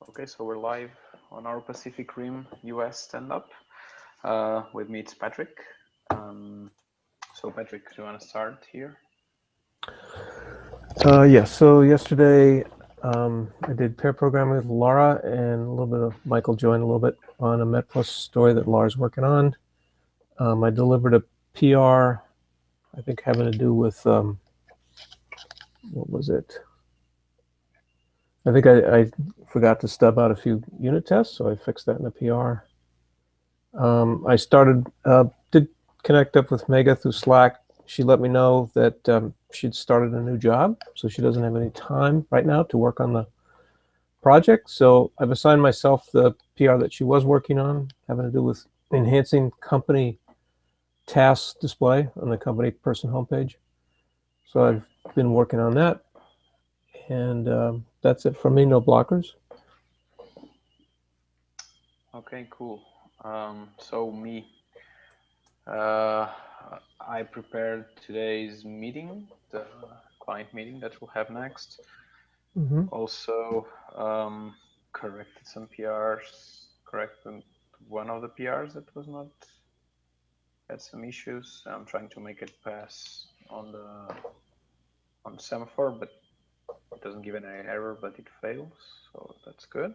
Okay, so we're live on our Pacific Rim US stand-up. With me, it's Patrick. So Patrick, do you want to start here? Yeah, so yesterday I did pair programming with Laura, and a little bit of Michael joined a little bit on a Met Plus story that Laura's working on. I delivered a PR, I think having to do with, what was it? I think I forgot to stub out a few unit tests, so I fixed that in the PR. I did connect up with Mega through Slack. She let me know that she'd started a new job, so she doesn't have any time right now to work on the project. So I've assigned myself the PR that she was working on, having to do with enhancing company tasks display on the company person homepage. So I've been working on that, and that's it for me. No blockers. Okay, cool. So me, uh, I prepared today's meeting, the client meeting that we'll have next. Mm-hmm. Also, corrected some PRs, corrected one of the PRs that was not had some issues. I'm trying to make it pass on the semaphore, but it doesn't give any error, but it fails, so that's good.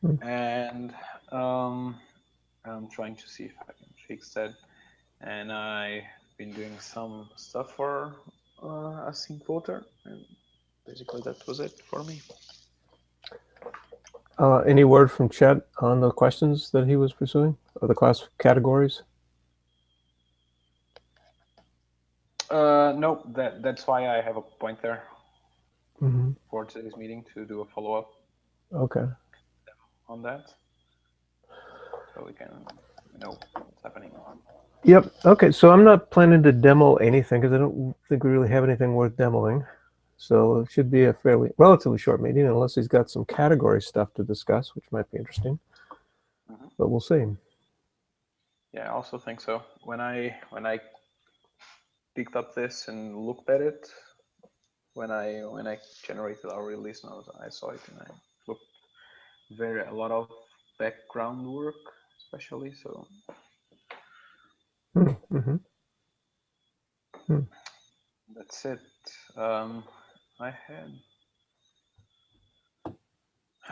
Mm. And I'm trying to see if I can fix that. And I've been doing some stuff for async voter, and basically that was it for me. Any word from Chet on the questions that he was pursuing, or the class categories? No, that's why I have a point there Mm-hmm. for today's meeting to do a follow-up Okay. on that, so we can know what's happening. Yep. Okay. So I'm not planning to demo anything because I don't think we really have anything worth demoing. So it should be a relatively short meeting, unless he's got some category stuff to discuss, which might be interesting. Mm-hmm. But we'll see. Yeah, I also think so. When I picked up this and looked at it, when I generated our release notes, I saw it and I looked a lot of background work, especially. So Mm-hmm. Mm. that's it. Um, I had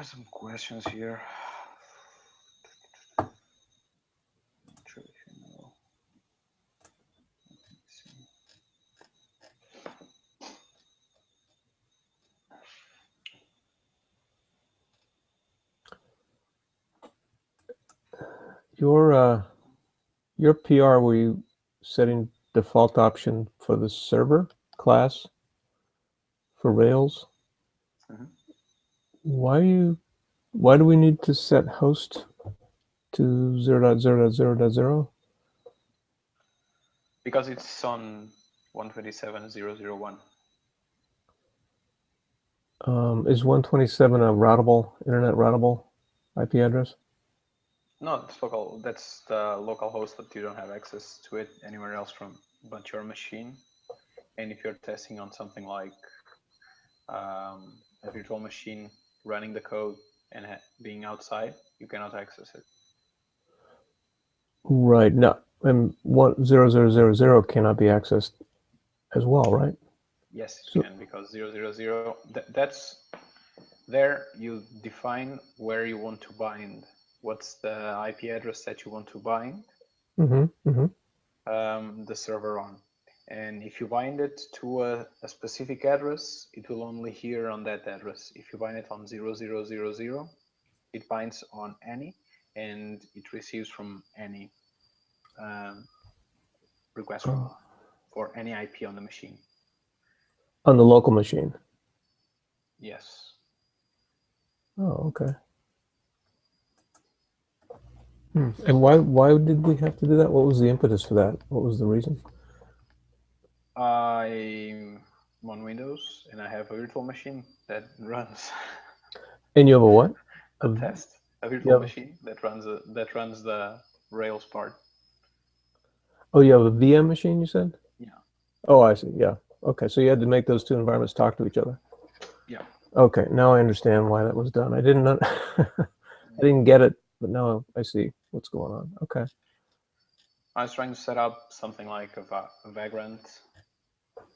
some questions here. Not sure if you know. Let's see. Your your PR, were you setting default option for the server class for Rails? Mhm. Why do we need to set host to 0.0.0.0? Because it's on 127.0.0.1. Is 127 a internet routable IP address? No, it's local. That's the local host, but you don't have access to it anywhere else from but your machine. And if you're testing on something like a virtual machine running the code and being outside, you cannot access it. Right. No, and 1.0.0.0.0 cannot be accessed as well, right? Yes, it So, can, because 0.0.0, that's there you define where you want to bind. What's the IP address that you want to bind mm-hmm, mm-hmm. the server on? And if you bind it to a specific address, it will only hear on that address. If you bind it on 0.0.0.0, it binds on any, and it receives from any um, request from Oh, for any IP on the machine. on the local machine. Yes. Oh, okay. And why did we have to do that? What was the impetus for that? What was the reason? I'm on Windows and I have a virtual machine that runs And you have a what? a A, test, a you virtual have, machine that runs the Rails part. oh, you have a VM machine, you said? Yeah. Oh, I see. Yeah. Okay. So you had to make those two environments talk to each other. Yeah. Okay, now I understand why that was done. I didn't I didn't get it, but now I see what's going on. Okay. I was trying to set up something like a vagrant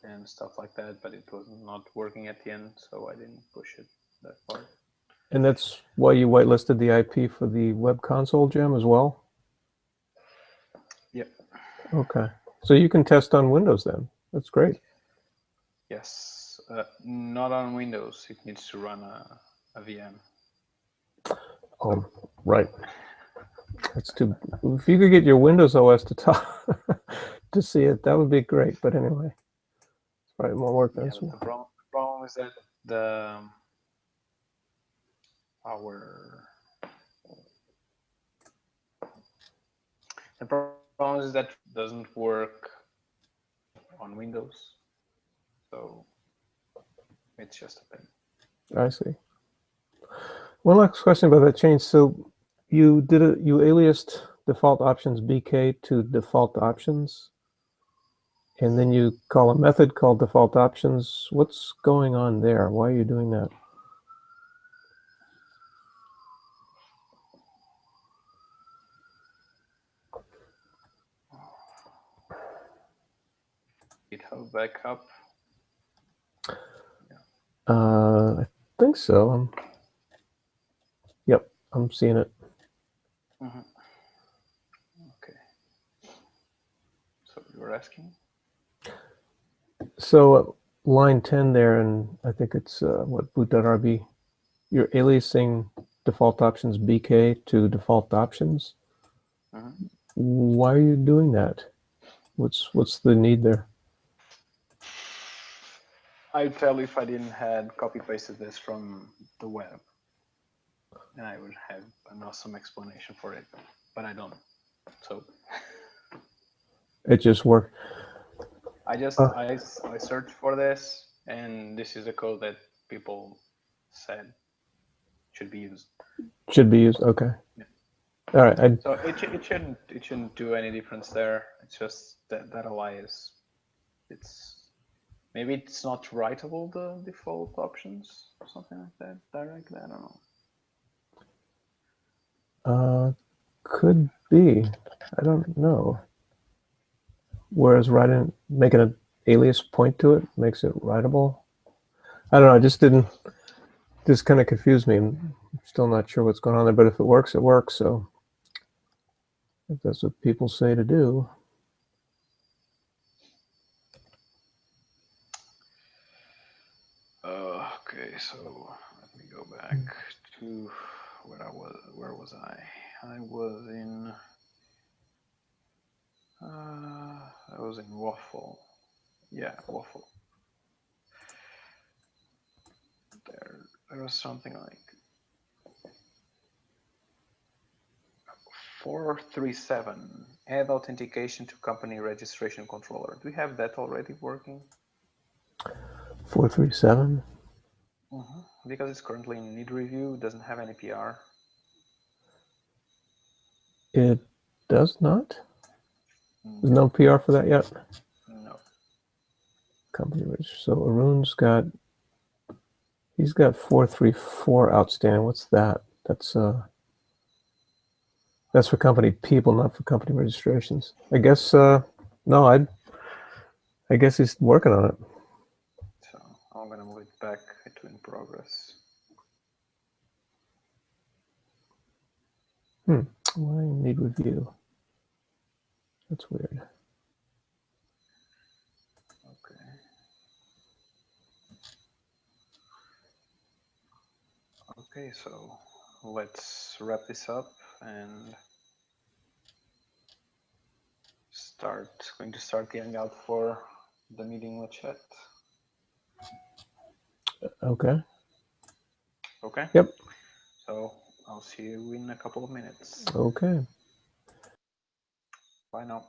and stuff like that, but it was not working at the end, so I didn't push it that far. And that's why you whitelisted the IP for the web console gem as well? Yep. Okay. So you can test on Windows then. That's great. Yes. Not on Windows. It needs to run a VM. Oh, right. That's too. If you could get your Windows OS to talk to see it, that would be great. But anyway, it's probably more work than Yeah, it's but the problem is that our the problem is that doesn't work on Windows, so it's just a pain. I see. One last question about that change. So you did it. You aliased default options BK to default options, and then you call a method called default options. What's going on there? Why are you doing that? GitHub backup. I think so. Yep, I'm seeing it. Mm-hmm. Okay. So you were asking? So line 10 there, and I think it's what boot.rb. You're aliasing default options BK to default options. Mm-hmm. Why are you doing that? What's the need there? I'd tell if I didn't had copy pasted this from the web, and I would have an awesome explanation for it, but I don't. So It just worked. I searched for this, and this is a code that people said should be used. Should be used. Okay. Yeah. All right. So it shouldn't do any difference there. It's just that ally is it's maybe it's not writable, the default options or something like that directly. I don't know. Could be. I don't know. Whereas making an alias point to it makes it writable. I don't know. I just didn't. This kind of confused me. I'm still not sure what's going on there. But if it works, it works. So if that's what people say to do. Okay, so let me go back to where I was. Where was I? I was in. I was in Waffle. Yeah, Waffle. There was something like 437. Add authentication to company registration controller. Do we have that already working? 437. Because it's currently in need review, it doesn't have any PR. It does not. There's no PR for that yet. No. Company register. So he's got 434 outstanding. What's that? That's for company people, not for company registrations. I guess no, I guess he's working on it. So I'm gonna move it back to in progress. Why need review? That's weird. Okay. Okay, so let's wrap this up and going to start the hangout for the meeting with chat. Okay. Okay. Yep. So I'll see you in a couple of minutes. Okay. Bye now.